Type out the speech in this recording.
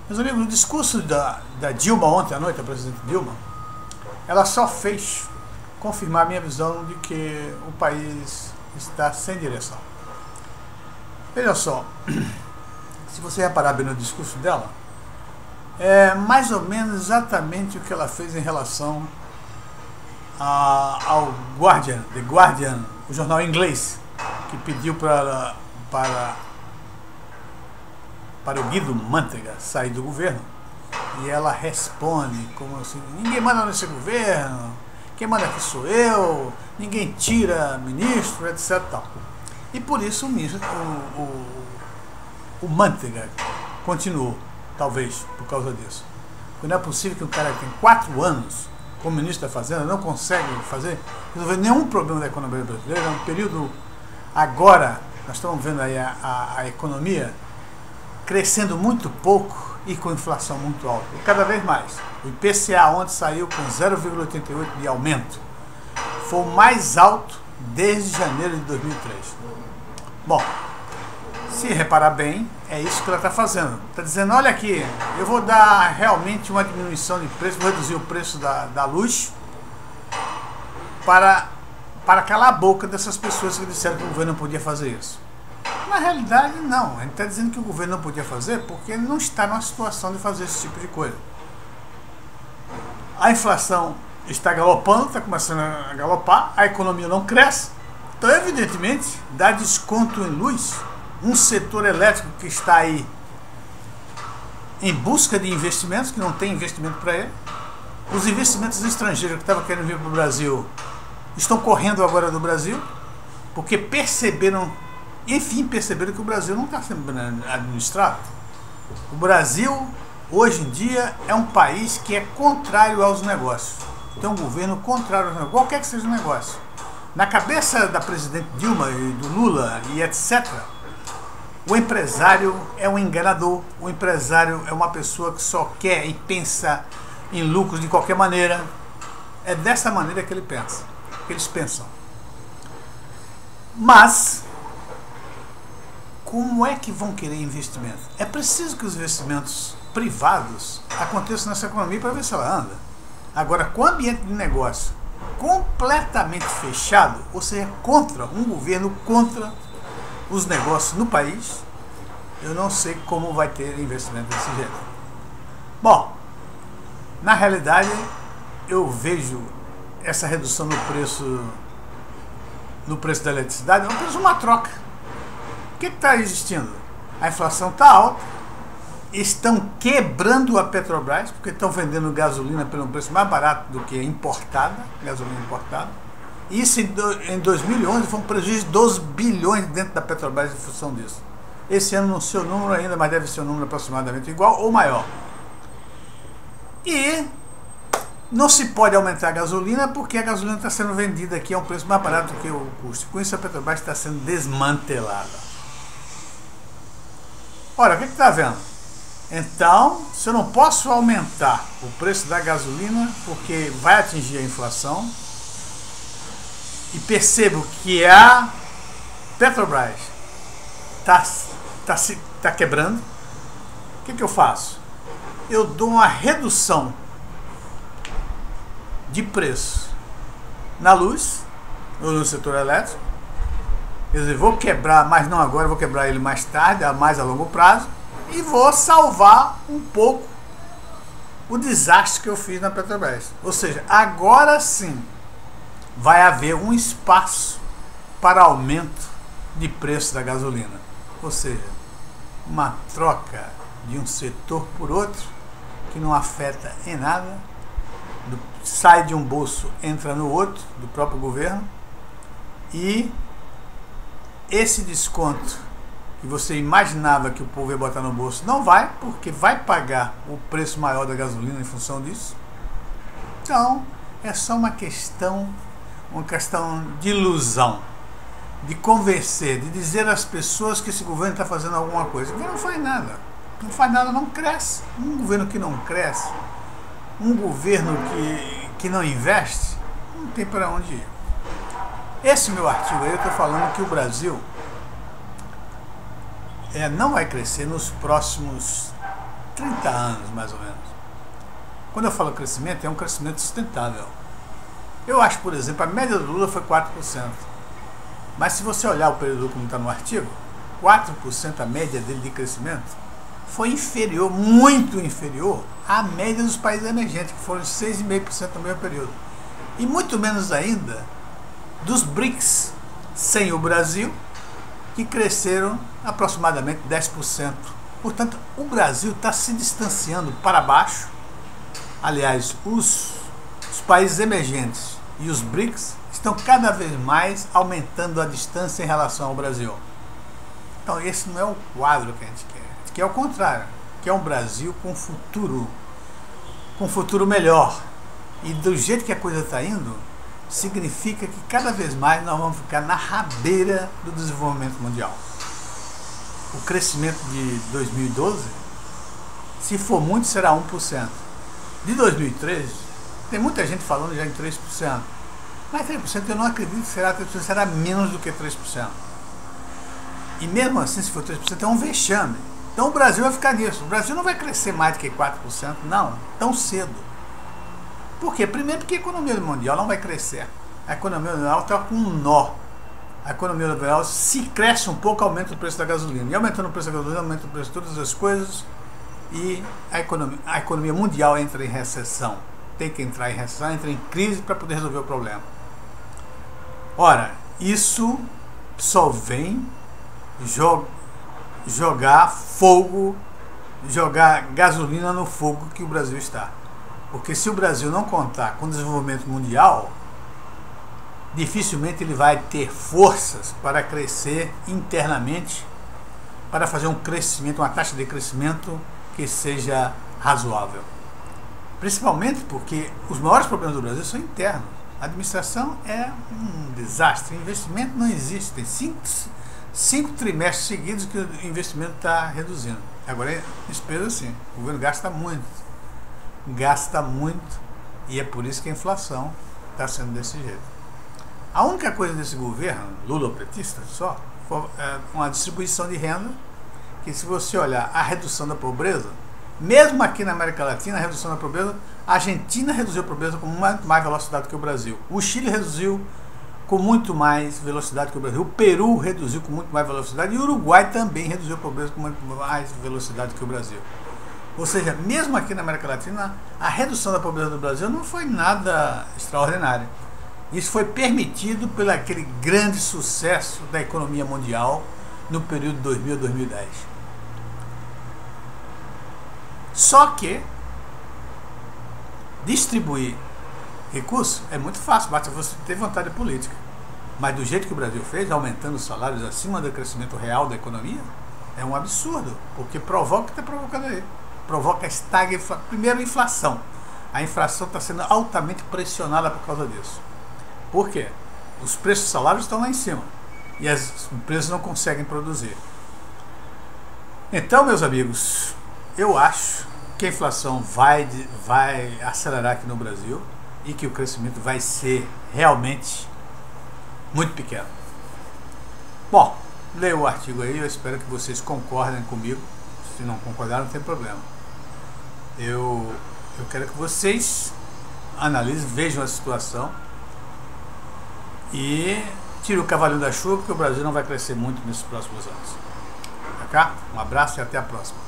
Meus amigos, o discurso da Dilma ontem à noite, a presidente Dilma, ela só fez confirmar a minha visão de que o país está sem direção. Veja só, se você reparar bem no discurso dela, é mais ou menos exatamente o que ela fez em relação ao Guardian, The Guardian, o jornal inglês, que pediu para o Guido Mantega sair do governo, e ela responde como assim: ninguém manda nesse governo, quem manda aqui sou eu, ninguém tira ministro, etc. Tal. E por isso o Mantega continuou, talvez por causa disso. Porque não é possível que um cara que tem 4 anos como ministro da Fazenda não consegue resolver nenhum problema da economia brasileira. É um período, agora nós estamos vendo aí a economia crescendo muito pouco e com inflação muito alta, e cada vez mais. O IPCA ontem saiu com 0,88 de aumento, foi o mais alto desde janeiro de 2003. Bom, se reparar bem, é isso que ela está fazendo. Está dizendo: olha aqui, eu vou dar realmente uma diminuição de preço, vou reduzir o preço da luz para calar a boca dessas pessoas que disseram que o governo não podia fazer isso. Na realidade, não. A gente está dizendo que o governo não podia fazer porque ele não está numa situação de fazer esse tipo de coisa. A inflação está galopando, está começando a galopar, a economia não cresce. Então, evidentemente, dar desconto em luz, um setor elétrico que está aí em busca de investimentos, que não tem investimento para ele. Os investimentos estrangeiros que estavam querendo vir para o Brasil estão correndo agora do Brasil, porque perceberam que o Brasil não está sendo administrado. O Brasil, hoje em dia, é um país que é contrário aos negócios. Tem um governo contrário aos negócios, qualquer que seja o negócio. Na cabeça da presidente Dilma e do Lula e etc., o empresário é um enganador, o empresário é uma pessoa que só quer e pensa em lucros de qualquer maneira. É dessa maneira que eles pensam. Mas como é que vão querer investimento? É preciso que os investimentos privados aconteçam nessa economia para ver se ela anda. Agora, com o ambiente de negócio completamente fechado, ou seja, contra um governo, contra os negócios no país, eu não sei como vai ter investimento desse jeito. Bom, na realidade, eu vejo essa redução no preço da eletricidade, é apenas uma troca. O que está existindo? A inflação está alta, estão quebrando a Petrobras, porque estão vendendo gasolina pelo preço mais barato do que importada, gasolina importada. Isso em 2011 foi um prejuízo de 12 bilhões dentro da Petrobras em função disso. Esse ano não sei o número ainda, mas deve ser um número aproximadamente igual ou maior. E não se pode aumentar a gasolina porque a gasolina está sendo vendida aqui a um preço mais barato do que o custo. Com isso a Petrobras está sendo desmantelada. Ora, o que está vendo? Então, se eu não posso aumentar o preço da gasolina porque vai atingir a inflação, e percebo que a Petrobras está quebrando, o que eu faço? Eu dou uma redução de preço na luz, ou no setor elétrico. Quer dizer, vou quebrar, mas não agora, vou quebrar ele mais tarde, mais a longo prazo, e vou salvar um pouco o desastre que eu fiz na Petrobras. Ou seja, agora sim vai haver um espaço para aumento de preço da gasolina. Ou seja, uma troca de um setor por outro que não afeta em nada, sai de um bolso, entra no outro, do próprio governo, e esse desconto que você imaginava que o povo ia botar no bolso não vai, porque vai pagar o preço maior da gasolina em função disso. Então, é só uma questão de ilusão, de convencer, de dizer às pessoas que esse governo está fazendo alguma coisa. O governo não faz nada. Não faz nada, não cresce. Um governo que não cresce, um governo que não investe, não tem para onde ir. Esse meu artigo aí, eu estou falando que o Brasil não vai crescer nos próximos 30 anos, mais ou menos. Quando eu falo crescimento, é um crescimento sustentável. Eu acho, por exemplo, a média do Lula foi 4%. Mas se você olhar o período como está no artigo, 4% a média dele de crescimento foi inferior, muito inferior, à média dos países emergentes, que foram 6,5% no mesmo período. E muito menos ainda dos BRICS, sem o Brasil, que cresceram aproximadamente 10%. Portanto, o Brasil está se distanciando para baixo. Aliás, os países emergentes e os BRICS estão cada vez mais aumentando a distância em relação ao Brasil. Então, esse não é o quadro que a gente quer. A gente quer o contrário, que é um Brasil com futuro melhor. E do jeito que a coisa está indo, significa que cada vez mais nós vamos ficar na rabeira do desenvolvimento mundial. O crescimento de 2012, se for muito, será 1%. De 2013, tem muita gente falando já em 3%. Mas 3% eu não acredito que será 3%, será menos do que 3%. E mesmo assim, se for 3%, é um vexame. Então o Brasil vai ficar nisso. O Brasil não vai crescer mais do que 4%, não, tão cedo. Por quê? Primeiro porque a economia mundial não vai crescer. A economia mundial está com um nó. A economia mundial, se cresce um pouco, aumenta o preço da gasolina. E aumentando o preço da gasolina, aumenta o preço de todas as coisas. E a economia mundial entra em recessão. Tem que entrar em recessão, entra em crise para poder resolver o problema. Ora, isso só vem jogar fogo, jogar gasolina no fogo que o Brasil está. Porque se o Brasil não contar com o desenvolvimento mundial, dificilmente ele vai ter forças para crescer internamente, para fazer um crescimento, uma taxa de crescimento que seja razoável. Principalmente porque os maiores problemas do Brasil são internos. A administração é um desastre, investimento não existe. Tem cinco trimestres seguidos que o investimento está reduzindo. Agora, despesa sim, o governo gasta muito, e é por isso que a inflação está sendo desse jeito. A única coisa desse governo, lulopetista, só, foi uma distribuição de renda, que se você olhar a redução da pobreza, mesmo aqui na América Latina, a redução da pobreza, a Argentina reduziu a pobreza com muito mais velocidade que o Brasil. O Chile reduziu com muito mais velocidade que o Brasil. O Peru reduziu com muito mais velocidade. E o Uruguai também reduziu a pobreza com muito mais velocidade que o Brasil. Ou seja, mesmo aqui na América Latina, a redução da pobreza do Brasil não foi nada extraordinário. Isso foi permitido pelo aquele grande sucesso da economia mundial no período 2000 a 2010. Só que distribuir recursos é muito fácil, basta você ter vontade política. Mas do jeito que o Brasil fez, aumentando os salários acima do crescimento real da economia, é um absurdo, porque provoca o que está provocando aí. Provoca primeiro a inflação. A inflação está sendo altamente pressionada por causa disso. Por quê? Os preços dos salários estão lá em cima e as empresas não conseguem produzir. Então, meus amigos, eu acho que a inflação vai acelerar aqui no Brasil e que o crescimento vai ser realmente muito pequeno. Bom, leia o artigo aí, eu espero que vocês concordem comigo. Se não concordarem, não tem problema. Eu quero que vocês analisem, vejam a situação e tirem o cavalinho da chuva, porque o Brasil não vai crescer muito nesses próximos anos. Tá cá? Um abraço e até a próxima.